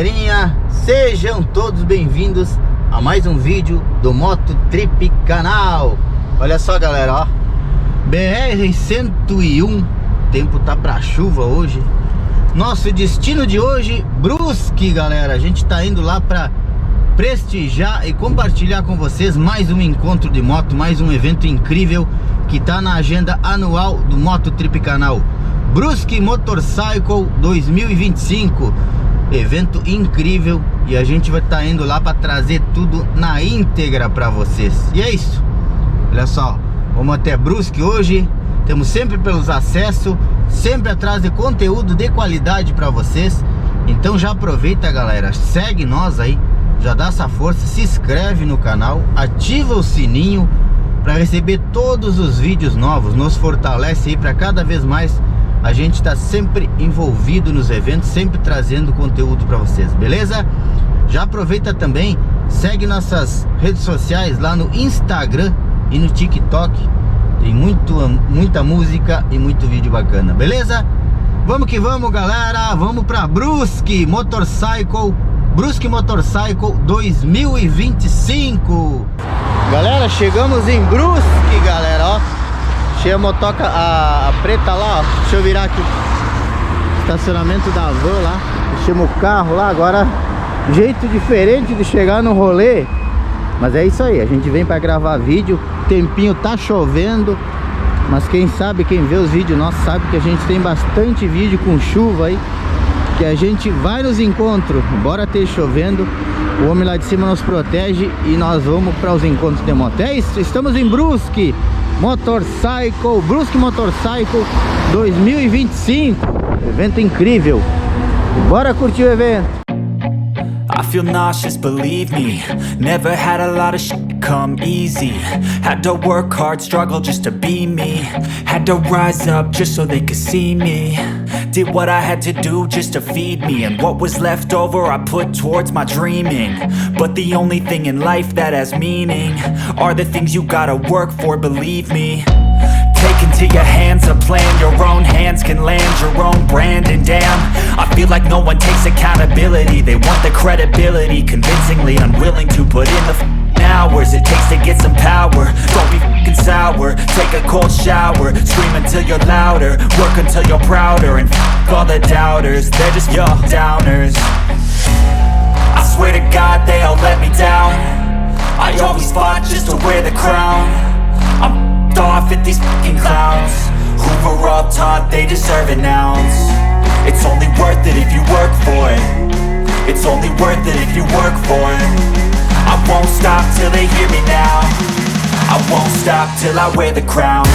galerinha, sejam todos bem-vindos a mais um vídeo do Moto Trip canal. Olha só, galera, ó, BR-101, o tempo tá pra chuva hoje. Nosso destino de hoje, Brusque, galera. A gente tá indo lá pra prestigiar e compartilhar com vocês mais um encontro de moto, mais um evento incrível que tá na agenda anual do Moto Trip canal. Brusque Motorcycle 2025, evento incrível, e a gente vai estar indo lá para trazer tudo na íntegra para vocês. E é isso, olha só, vamos até Brusque hoje. Temos sempre pelos acessos, sempre atrás de conteúdo de qualidade para vocês. Então já aproveita, galera, segue nós aí, já dá essa força, se inscreve no canal, ativa o sininho para receber todos os vídeos novos, nos fortalece aí para cada vez mais a gente está sempre envolvido nos eventos, sempre trazendo conteúdo para vocês, beleza? Já aproveita também, segue nossas redes sociais lá no Instagram e no TikTok. Tem muita música e muito vídeo bacana, beleza? Vamos que vamos, galera, vamos para Brusque Motorcycle, Brusque Motorcycle 2025. Galera, chegamos em Brusque, galera, ó. Achei a motoca, a preta lá, ó. Deixa eu virar aqui. Estacionamento da van lá. Deixamos o carro lá. Agora, jeito diferente de chegar no rolê. Mas é isso aí, a gente vem pra gravar vídeo. Tempinho tá chovendo, mas quem sabe, quem vê os vídeos nossos sabe que a gente tem bastante vídeo com chuva aí, que a gente vai nos encontros. Bora ter chovendo, o homem lá de cima nos protege e nós vamos para os encontros de moto. É isso, estamos em Brusque Motorcycle, Brusque Motorcycle 2025, evento incrível. Bora curtir o evento. I feel nauseous, believe me. Never had a lot of shit come easy. Had to work hard, struggle just to be me. Had to rise up just so they could see me. Did what I had to do just to feed me, and what was left over I put towards my dreaming. But the only thing in life that has meaning are the things you gotta work for, believe me. Take into your hands a plan, your own hands can land your own brand. And damn, I feel like no one takes accountability. They want the credibility, convincingly unwilling to put in the hours it takes to get some power. Don't be f***ing sour, take a cold shower. Scream until you're louder, work until you're prouder. And f*** all the doubters, they're just your downers. I swear to God they all let me down. I always fought just to wear the crown. I'm off at these fucking clowns who were all taught they deserve an ounce. It's only worth it if you work for it. It's only worth it if you work for it. I won't stop till they hear me now. I won't stop till I wear the crown.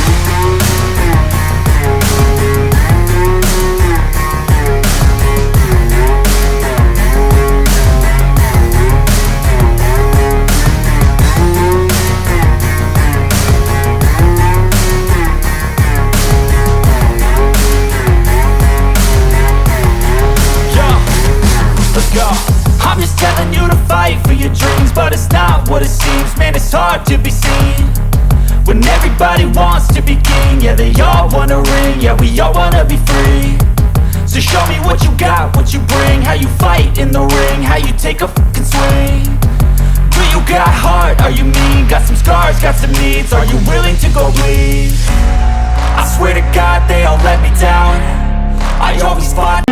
I'm just telling you to fight for your dreams, but it's not what it seems. Man, it's hard to be seen when everybody wants to be king. Yeah, they all wanna ring, yeah, we all wanna be free. So show me what you got, what you bring, how you fight in the ring, how you take a fucking swing. Do you got heart, are you mean? Got some scars, got some needs, are you willing to go bleed? I swear to God they all let me down. I always fought.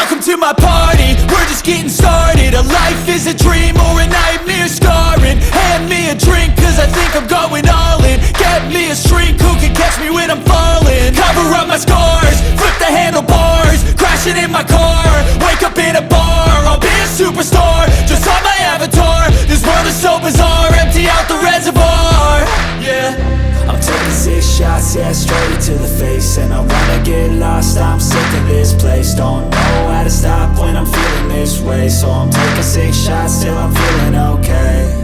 Welcome to my party, we're just getting started. A life is a dream or a nightmare scarring. Hand me a drink cause I think I'm going all in. Get me a shrink who can catch me when I'm falling. Cover up my scars, flip the handlebars. Crashing in my car, wake up in a bar. I'll be a superstar, just on my avatar. This world is so bizarre, empty out the reservoir. Yeah, I'm taking 6 shots, yeah, straight to the face. And I wanna get lost, I'm sick of this place. Don't know how to stop when I'm feeling this way. So I'm taking 6 shots till I'm feeling okay.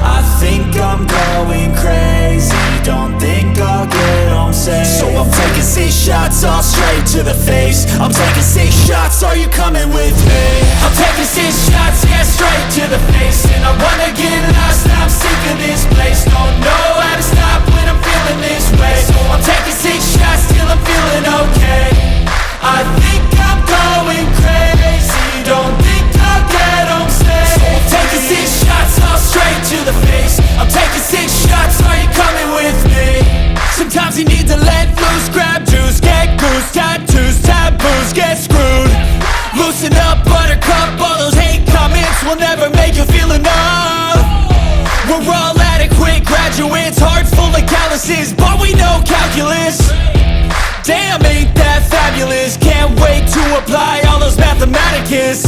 I think I'm going crazy, don't think I'll get home safe. So I'm taking 6 shots, all straight to the face. I'm taking 6 shots, are you coming with me? I'm taking 6 shots, yeah, straight to the face. And I wanna get lost, I'm sick of this place. Don't know how to stop when I'm feeling this way. So I'm taking 6 shots till I'm feeling okay. I think I'm going crazy, don't think I'll get home safe. So I'm taking 6 shots, all straight to the face. I'm taking 6 shots, are you coming with me? Sometimes you need to let loose, grab juice, get goose, tattoos, taboos, get screwed. Loosen up, buttercup, all those hate comments will never make you feel enough. We're all adequate graduates, heart full of calluses, but we know calculus. Damn, ain't that fabulous? Can't wait to apply all those mathematicus.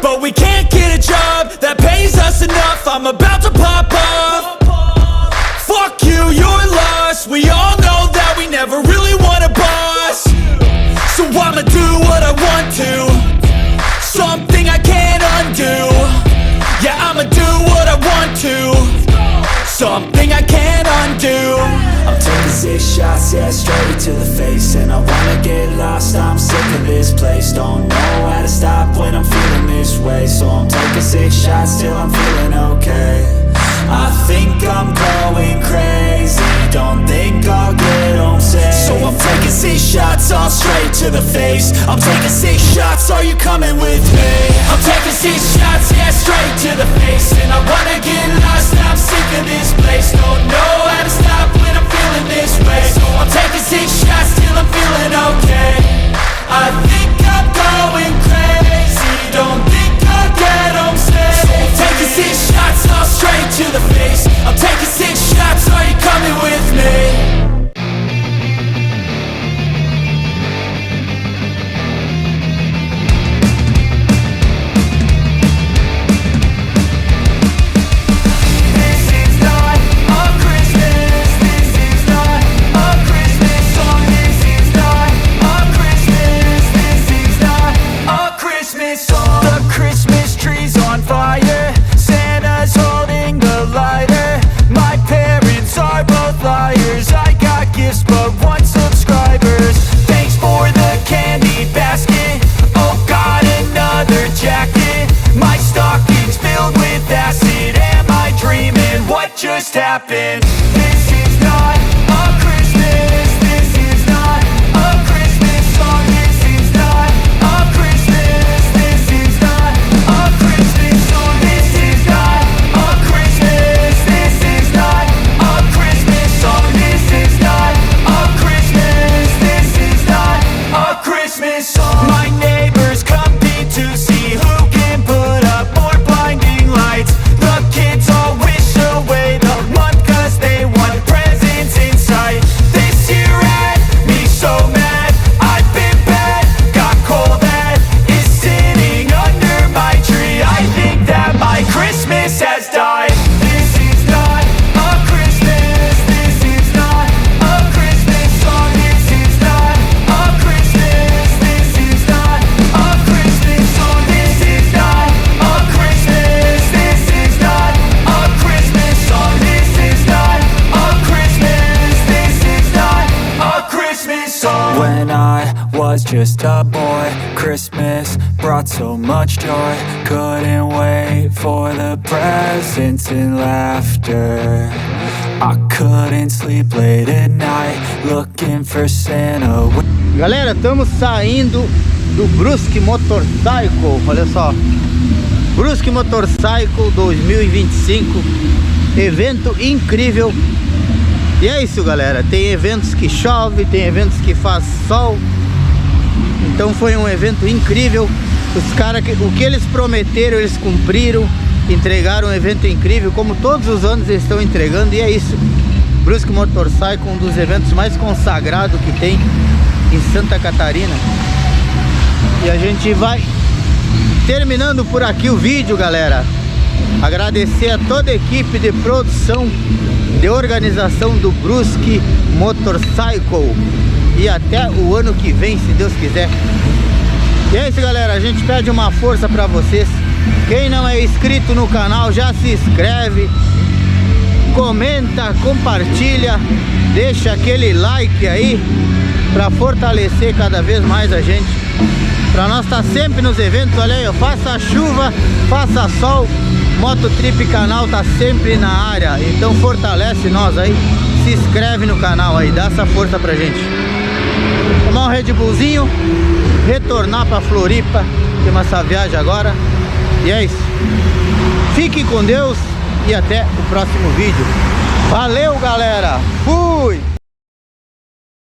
But we can't get a job that pays us enough. I'm about to pop off. Fuck you, you're lost. We all know that we never really want a boss. So I'ma do what I want to, something I can't undo. Yeah, I'ma do what I want to, something I can't undo. I'm taking 6 shots, yeah, straight to the face. And I wanna get lost, I'm sick of this place. Don't know how to stop when I'm feeling this way. So I'm taking 6 shots till I'm feeling okay. I think I'm going crazy, don't think I'll get home safe. So I'm taking 6 shots, all straight to the face. I'm taking 6 shots, are you coming with me? I'm taking 6 shots, yeah, straight to the face. And I wanna get lost, I'm sick of this place. Don't know how to stop when I'm feeling this way. So I'm taking 6 shots till I'm feeling okay. I think I'm going crazy, don't think I'll get home safe. So I'm taking 6 shots, all straight to the face. I'm taking 6 shots, are you coming with me? Just happened. This is not a Christmas. This is not a Christmas song. This is not a Christmas. This is not a Christmas song. This is not a Christmas. This is not a Christmas song. This is not a Christmas. This is not a Christmas song. My neighbors compete to see who can put up more blinding lights. The kids all wish away the month cause they want presents in sight. This year had me so mad, I've been bad, got coal that is sitting under my tree. I think that my Christmas has died. This is not a Christmas. This is not a Christmas song. This is not a Christmas. This is not a Christmas song. This is not a Christmas. This is not a Christmas song. This is not a Christmas. This is not a Christmas song. When I was just a boy, Christmas brought so much joy. Couldn't wait for the presents and laughter. I couldn't sleep late at night, looking for Santa. Galera, estamos saindo do Brusque Motorcycle. Olha só, Brusque Motorcycle 2025, evento incrível. E é isso, galera, tem eventos que chove, tem eventos que faz sol. Então foi um evento incrível. Os caras, o que eles prometeram, eles cumpriram. Entregaram um evento incrível, como todos os anos eles estão entregando. E é isso, Brusque Motorcycle, um dos eventos mais consagrados que tem em Santa Catarina. E a gente vai terminando por aqui o vídeo, galera. Agradecer a toda a equipe de produção, de organização do Brusque Motorcycle. E até o ano que vem, se Deus quiser. E é isso, galera, a gente pede uma força pra vocês. Quem não é inscrito no canal, já se inscreve, comenta, compartilha, deixa aquele like aí pra fortalecer cada vez mais a gente, pra nós estar sempre nos eventos. Olha aí, ó, faça chuva, faça sol, Moto Trip canal tá sempre na área. Então fortalece nós aí, se inscreve no canal aí, dá essa força pra gente. Tomar um Red Bullzinho, retornar pra Floripa, temos essa viagem agora. E é isso. Fique com Deus e até o próximo vídeo. Valeu, galera. Fui!